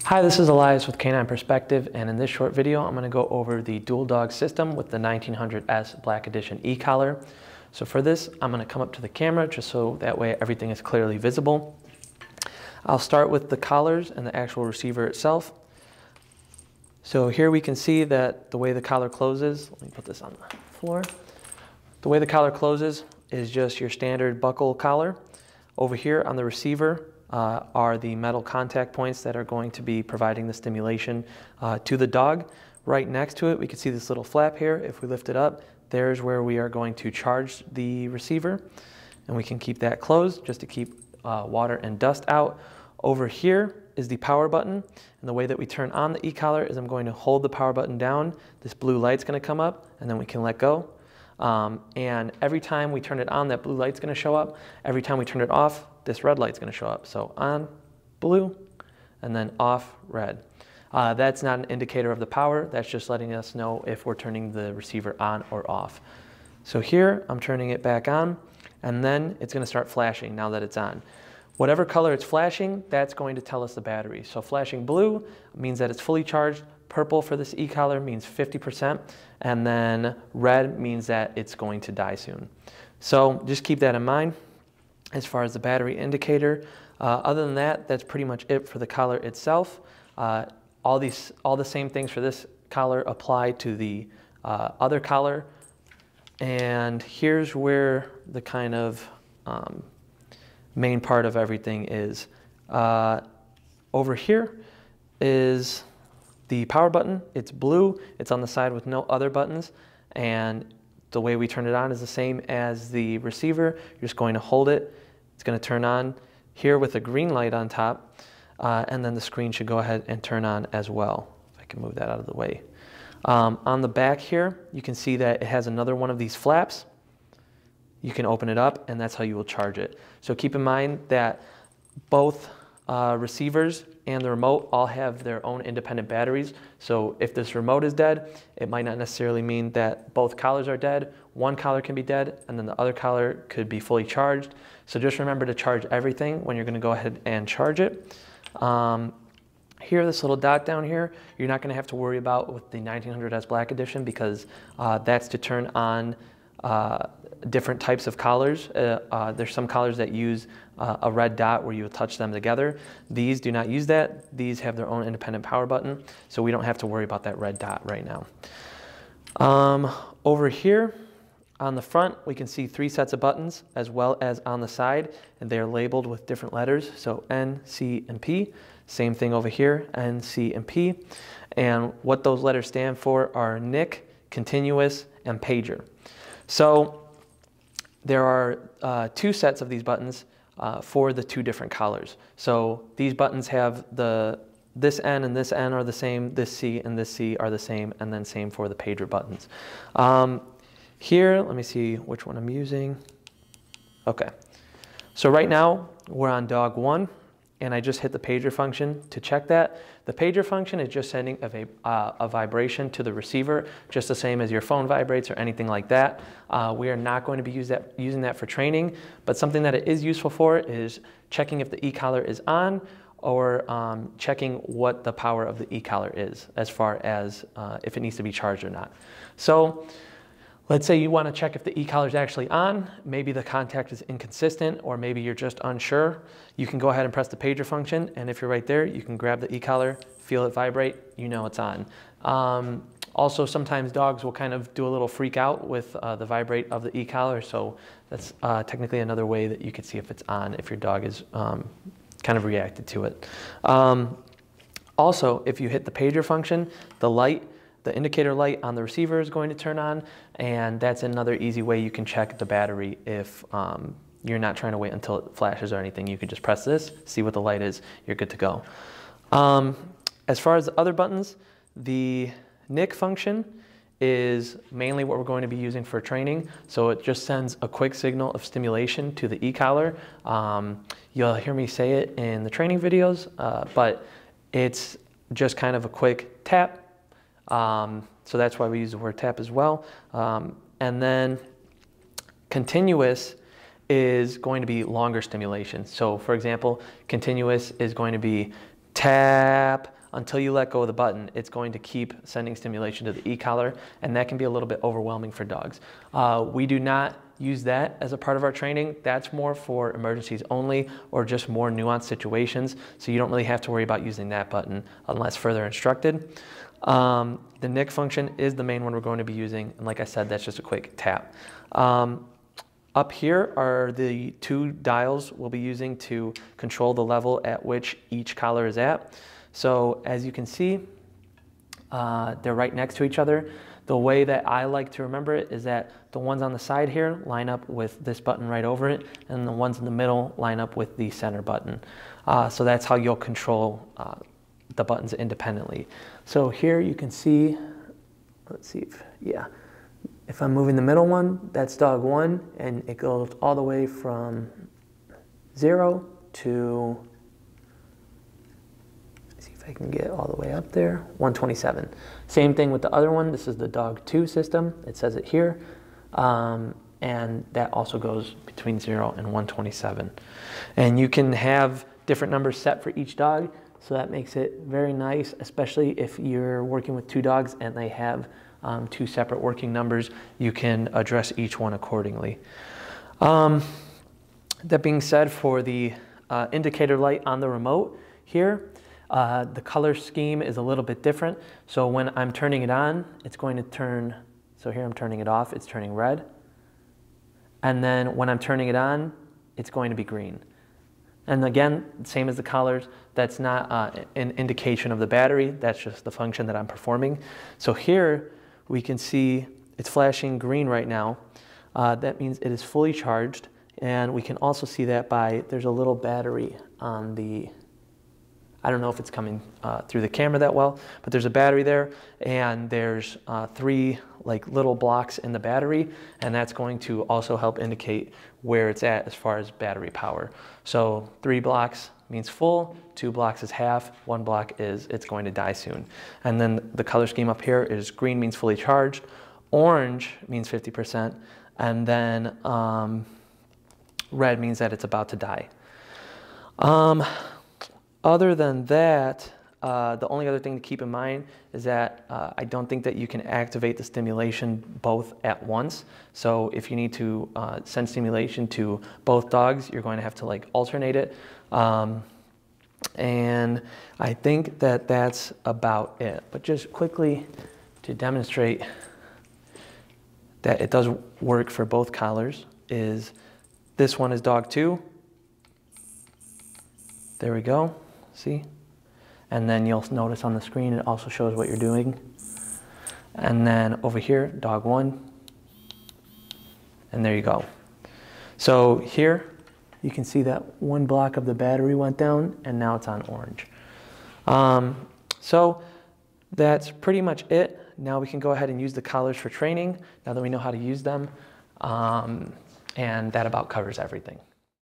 Hi, this is Elias with Canine Perspective, and in this short video I'm going to go over the dual dog system with the 1900S Black Edition e-collar. So for this I'm going to come up to the camera just so that way everything is clearly visible. I'll start with the collars and the actual receiver itself. So here we can see that the way the collar closes, let me put this on the floor. The way the collar closes is just your standard buckle collar. Over here on the receiver are the metal contact points that are going to be providing the stimulation to the dog. Right next to it, we can see this little flap here. If we lift it up, there's where we are going to charge the receiver, and we can keep that closed just to keep water and dust out. Over here is the power button, and the way that we turn on the e-collar is I'm going to hold the power button down. This blue light's going to come up, and then we can let go. And every time we turn it on, that blue light's going to show up. Every time we turn it off, this red light's going to show up. So on, blue, and then off, red. That's not an indicator of the power. That's just letting us know if we're turning the receiver on or off. So here, I'm turning it back on, and then it's going to start flashing now that it's on. Whatever color it's flashing, that's going to tell us the battery. So flashing blue means that it's fully charged. Purple for this e-collar means 50%, and then red means that it's going to die soon. So just keep that in mind as far as the battery indicator. Other than that, that's pretty much it for the collar itself. All the same things for this collar apply to the other collar. And here's where the kind of main part of everything is. Over here is the power button. It's blue, it's on the side with no other buttons, and the way we turn it on is the same as the receiver. You're just going to hold it, it's going to turn on here with a green light on top, and then the screen should go ahead and turn on as well. If I can move that out of the way. On the back here, you can see that it has another one of these flaps. You can open it up, and that's how you will charge it. So keep in mind that both receivers and the remote all have their own independent batteries. So if this remote is dead, it might not necessarily mean that both collars are dead. One collar can be dead, and then the other collar could be fully charged. So just remember to charge everything when you're going to go ahead and charge it. Here, this little dot down here, you're not going to have to worry about with the 1900S Black Edition, because that's to turn on different types of collars. There's some collars that use a red dot where you touch them together. These do not use that. These have their own independent power button, so we don't have to worry about that red dot right now. Over here on the front, we can see 3 sets of buttons as well as on the side, and they're labeled with different letters, so N, C, and P. Same thing over here, N, C, and P. And what those letters stand for are NIC, continuous, and pager. So there are 2 sets of these buttons for the 2 different collars. So these buttons have this N and this N are the same, this C and this C are the same, and then same for the pager buttons. Here, let me see which one I'm using. Okay, so right now we're on dog 1, and I just hit the pager function to check that. The pager function is just sending a vibration to the receiver, just the same as your phone vibrates or anything like that. We are not going to be using that for training, but something that it is useful for is checking if the e-collar is on, or checking what the power of the e-collar is as far as if it needs to be charged or not. So let's say you want to check if the e-collar is actually on. Maybe the contact is inconsistent, or maybe you're just unsure. You can go ahead and press the pager function, and if you're right there, you can grab the e-collar, feel it vibrate, you know it's on. Also, sometimes dogs will kind of do a little freak out with the vibrate of the e-collar, so that's technically another way that you could see if it's on, if your dog is kind of reacted to it. Also, if you hit the pager function, the indicator light on the receiver is going to turn on, and that's another easy way you can check the battery if you're not trying to wait until it flashes or anything. You can just press this, see what the light is, you're good to go. As far as the other buttons, the NIC function is mainly what we're going to be using for training. So it just sends a quick signal of stimulation to the e-collar. You'll hear me say it in the training videos, but it's just kind of a quick tap. So that's why we use the word tap as well. And then continuous is going to be longer stimulation. So for example, continuous is going to be tap, until you let go of the button, it's going to keep sending stimulation to the e-collar, and that can be a little bit overwhelming for dogs. We do not use that as a part of our training. That's more for emergencies only or just more nuanced situations, so you don't really have to worry about using that button unless further instructed. The NIC function is the main one we're going to be using, and like I said, that's just a quick tap. Up here are the two dials we'll be using to control the level at which each collar is at. So as you can see, they're right next to each other. The way that I like to remember it is that the ones on the side here line up with this button right over it, and the ones in the middle line up with the center button. So that's how you'll control the buttons independently. So here you can see, let's see if I'm moving the middle one, that's dog 1, and it goes all the way from 0 to, let's see if I can get all the way up there, 127. Same thing with the other one. This is the dog 2 system. It says it here. And that also goes between 0 and 127. And you can have different numbers set for each dog, so that makes it very nice, especially if you're working with 2 dogs and they have 2 separate working numbers. You can address each one accordingly. That being said, for the indicator light on the remote here, the color scheme is a little bit different. So when I'm turning it on, it's going to turn, so here I'm turning it off, it's turning red. And then when I'm turning it on, it's going to be green. And again, same as the collars, that's not an indication of the battery, that's just the function that I'm performing. So here we can see it's flashing green right now. That means it is fully charged, and we can also see that by, there's a little battery on the, I don't know if it's coming through the camera that well, but there's a battery there, and there's 3 like little blocks in the battery, and that's going to also help indicate where it's at as far as battery power. So 3 blocks means full, 2 blocks is half, 1 block is it's going to die soon. And then the color scheme up here is green means fully charged, orange means 50%, and then red means that it's about to die. Other than that, the only other thing to keep in mind is that I don't think that you can activate the stimulation both at once. So if you need to send stimulation to both dogs, you're going to have to like alternate it. And I think that that's about it. But just quickly to demonstrate that it does work for both collars is this one is dog 2. There we go, see? And then you'll notice on the screen it also shows what you're doing. And then over here, dog 1. And there you go. So here you can see that 1 block of the battery went down, and now it's on orange. So that's pretty much it. Now we can go ahead and use the collars for training, now that we know how to use them. And that about covers everything.